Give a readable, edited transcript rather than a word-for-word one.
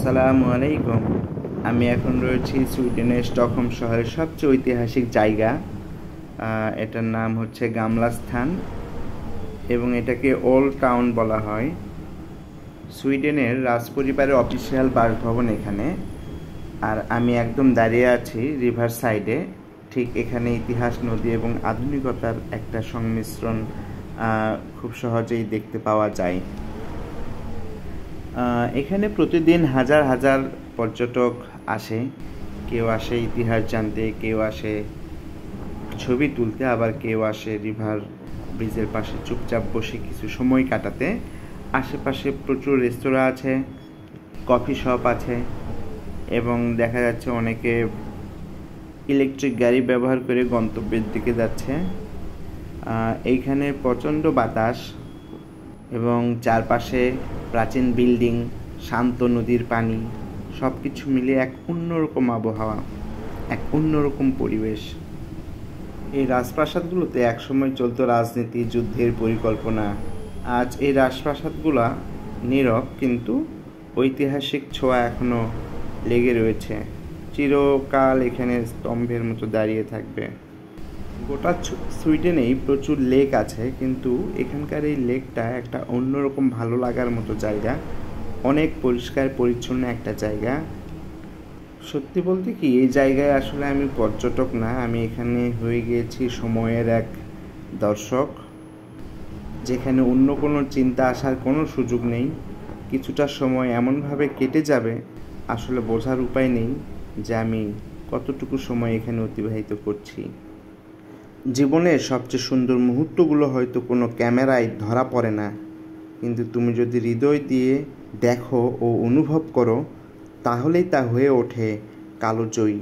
আসসালামু আলাইকুম। আমি এখন রয়েছি সুইডেনের স্টকহোম শহরের সবচেয়ে ঐতিহাসিক জায়গা। এটার নাম হচ্ছে গামলা স্থান এবং এটাকে ওল্ড টাউন বলা হয়। সুইডেনের রাজপরিবারের অফিসিয়াল বাসভবন এখানে। আর আমি একদম দাঁড়িয়ে আছি রিভার সাইডে। ঠিক এখানে ইতিহাস, নদী এবং আধুনিকতার একটা সংমিশ্রণ খুব সহজেই দেখতে পাওয়া যায়। এখানে প্রতিদিন হাজার হাজার পর্যটক আসে। কেউ আসে ইতিহাস জানতে, কেউ আসে ছবি তুলতে, আবার কেউ আসে রিভার ব্রিজের পাশে চুপচাপ বসে কিছু সময় কাটাতে। আশেপাশে প্রচুর রেস্তোরাঁ আছে, কফি শপ আছে এবং দেখা যাচ্ছে অনেকে ইলেকট্রিক গাড়ি ব্যবহার করে গন্তব্যের দিকে যাচ্ছে। এইখানে প্রচণ্ড বাতাস এবং চারপাশে প্রাচীন বিল্ডিং, শান্ত নদীর পানি, সব কিছু মিলে এক অন্যরকম আবহাওয়া, এক অন্যরকম পরিবেশ। এই রাজপ্রাসাদগুলোতে একসময় চলতো রাজনীতি, যুদ্ধের পরিকল্পনা। আজ এই রাজপ্রাসাদগুলো নীরব, কিন্তু ঐতিহাসিক ছোঁয়া এখনও লেগে রয়েছে। চিরকাল এখানে স্তম্ভের মতো দাঁড়িয়ে থাকবে। গোটা সুইডেনেই প্রচুর লেক আছে, কিন্তু এখানকার এই লেকটা একটা অন্যরকম ভালো লাগার মতো জায়গা। অনেক পরিষ্কার পরিচ্ছন্ন একটা জায়গা। সত্যি বলতে কি, এই জায়গায় আসলে আমি পর্যটক না, আমি এখানে হয়ে গিয়েছি সময়ের এক দর্শক, যেখানে অন্য কোনো চিন্তা আসার কোনো সুযোগ নেই। কিছুটা সময় এমনভাবে কেটে যাবে, আসলে বোঝার উপায় নেই যে আমি কতটুকু সময় এখানে অতিবাহিত করছি। জীবনের সবচেয়ে সুন্দর মুহূর্তগুলো হয়তো কোনো ক্যামেরায় ধরা পড়ে না, কিন্তু তুমি যদি হৃদয় দিয়ে দেখো ও অনুভব করো, তাহলেই তা হয়ে ওঠে কালোজয়ী।